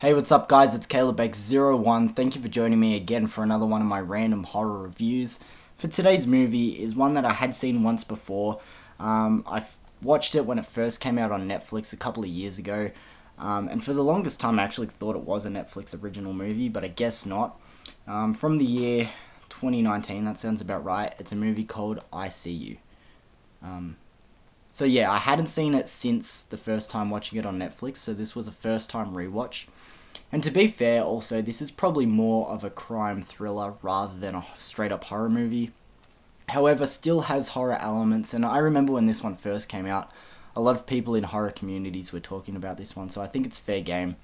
Hey, what's up, guys? It's CalebX01. Thank you for joining me again for another one of my random horror reviews. For today's movie is one that I had seen once before. I watched it when it first came out on Netflix a couple of years ago, and for the longest time I actually thought it was a Netflix original movie, but I guess not. From the year 2019, that sounds about right. It's a movie called I See You. So yeah, I hadn't seen it since the first time watching it on Netflix, so this was a first time rewatch. And to be fair, also, this is probably more of a crime thriller rather than a straight up horror movie. However, still has horror elements, and I remember when this one first came out, a lot of people in horror communities were talking about this one, so I think it's fair game.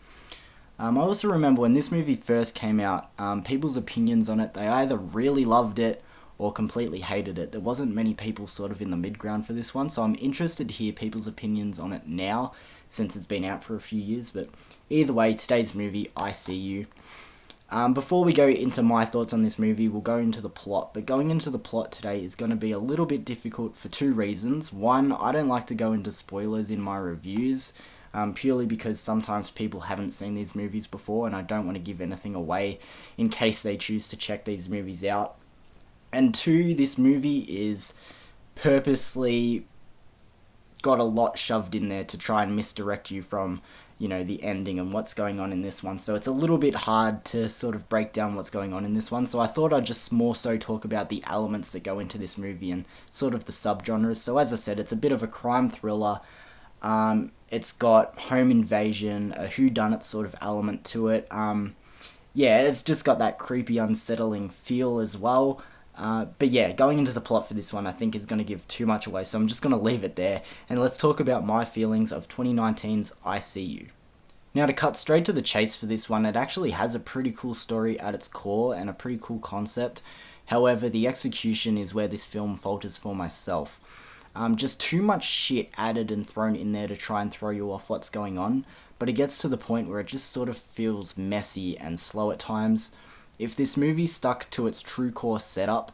I also remember when this movie first came out, people's opinions on it, they either really loved it or completely hated it. There wasn't many people sort of in the mid ground for this one, so I'm interested to hear people's opinions on it now, since it's been out for a few years, but either way, today's movie, I See You. Before we go into my thoughts on this movie, we'll go into the plot. But going into the plot today is going to be a little bit difficult for two reasons. One, I don't like to go into spoilers in my reviews, purely because sometimes people haven't seen these movies before, and I don't want to give anything away in case they choose to check these movies out. And two, this movie is purposely got a lot shoved in there to try and misdirect you from, the ending and what's going on in this one. So it's a little bit hard to sort of break down what's going on in this one. So I thought I'd just more so talk about the elements that go into this movie and sort of the subgenres. So as I said, it's a bit of a crime thriller. It's got home invasion, a whodunit sort of element to it. It's just got that creepy, unsettling feel as well. But yeah, going into the plot for this one, I think is going to give too much away, so I'm just going to leave it there, and let's talk about my feelings of 2019's I See You. Now, to cut straight to the chase for this one, it actually has a pretty cool story at its core, and a pretty cool concept. However, the execution is where this film falters for myself. Just too much shit added and thrown in there to try and throw you off what's going on, but it gets to the point where it just sort of feels messy and slow at times. If this movie stuck to its true core setup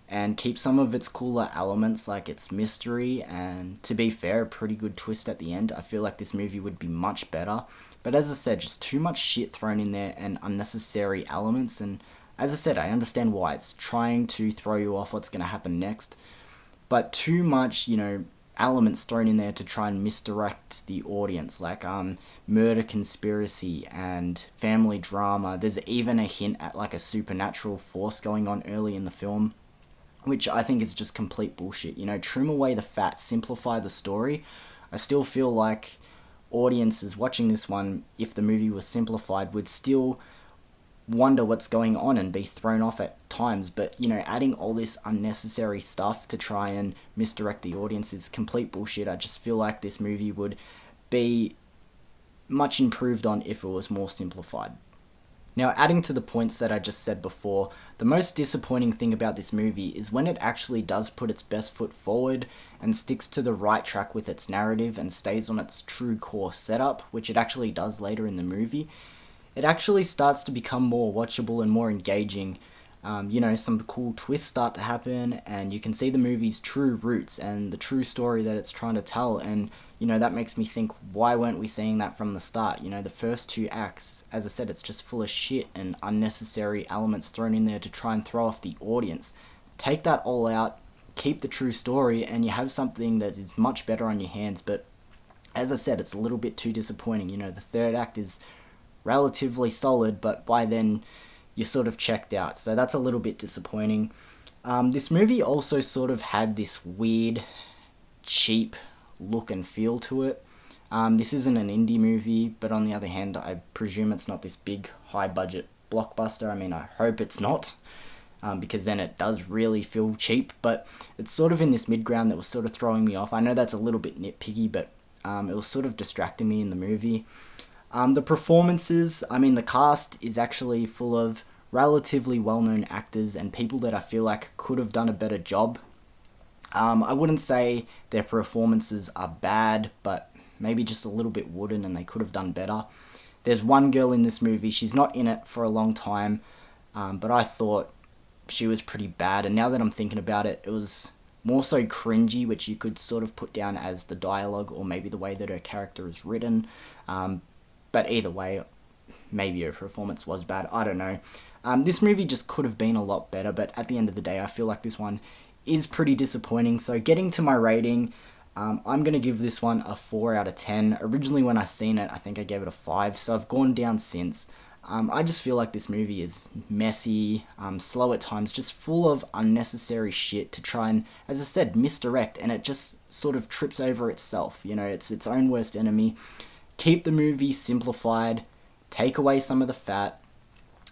and keep some of its cooler elements like its mystery and, to be fair, a pretty good twist at the end, I feel like this movie would be much better. But as I said, just too much shit thrown in there and unnecessary elements, and as I said, I understand why. It's trying to throw you off what's going to happen next, but too much, elements thrown in there to try and misdirect the audience, like murder conspiracy and family drama. There's even a hint at like a supernatural force going on early in the film, which I think is just complete bullshit. Trim away the fat, simplify the story. I still feel like audiences watching this one, if the movie was simplified, would still wonder what's going on and be thrown off at times. But adding all this unnecessary stuff to try and misdirect the audience is complete bullshit. I just feel like this movie would be much improved on if it was more simplified. Now, adding to the points that I just said before, the most disappointing thing about this movie is when it actually does put its best foot forward and sticks to the right track with its narrative and stays on its true core setup, which it actually does later in the movie. It actually starts to become more watchable and more engaging. Some cool twists start to happen, and you can see the movie's true roots and the true story that it's trying to tell, and that makes me think, why weren't we seeing that from the start? The first two acts, as I said, it's just full of shit and unnecessary elements thrown in there to try and throw off the audience. Take that all out, keep the true story, and you have something that is much better on your hands. But as I said, it's a little bit too disappointing. The third act is relatively solid, but by then you're sort of checked out, so that's a little bit disappointing. This movie also sort of had this weird, cheap look and feel to it. This isn't an indie movie, but on the other hand, I presume it's not this big, high-budget blockbuster. I mean, I hope it's not, because then it does really feel cheap, but it's sort of in this mid-ground that was sort of throwing me off. I know that's a little bit nitpicky, but it was sort of distracting me in the movie. The performances, the cast is actually full of relatively well-known actors and people that I feel like could have done a better job. I wouldn't say their performances are bad, but maybe just a little bit wooden and they could have done better. There's one girl in this movie, she's not in it for a long time, but I thought she was pretty bad, and now that I'm thinking about it, it was more so cringy, which you could sort of put down as the dialogue or maybe the way that her character is written. But either way, maybe her performance was bad, I don't know. This movie just could have been a lot better, but at the end of the day, I feel like this one is pretty disappointing. So getting to my rating, I'm going to give this one a 4 out of 10. Originally when I seen it, I think I gave it a 5, so I've gone down since. I just feel like this movie is messy, slow at times, just full of unnecessary shit to try and, as I said, misdirect, and it just sort of trips over itself. You know, it's its own worst enemy. Keep the movie simplified, take away some of the fat,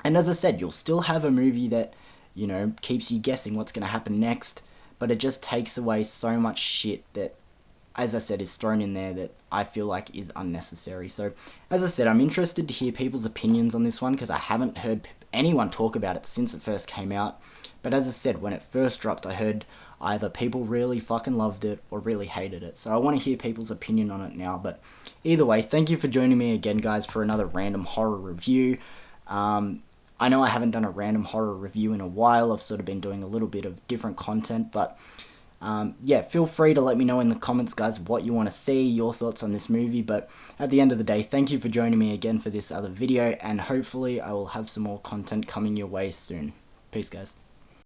and as I said, you'll still have a movie that, you know, keeps you guessing what's going to happen next, but it just takes away so much shit that, as I said, is thrown in there that I feel like is unnecessary. So, as I said, I'm interested to hear people's opinions on this one because I haven't heard anyone talk about it since it first came out. But as I said, when it first dropped, I heard either people really fucking loved it or really hated it. So I want to hear people's opinion on it now. But either way, thank you for joining me again, guys, for another random horror review. I know I haven't done a random horror review in a while. I've sort of been doing a little bit of different content, but yeah, feel free to let me know in the comments, guys, what you want to see, your thoughts on this movie. But at the end of the day, thank you for joining me again for this other video, and hopefully I will have some more content coming your way soon. Peace, guys.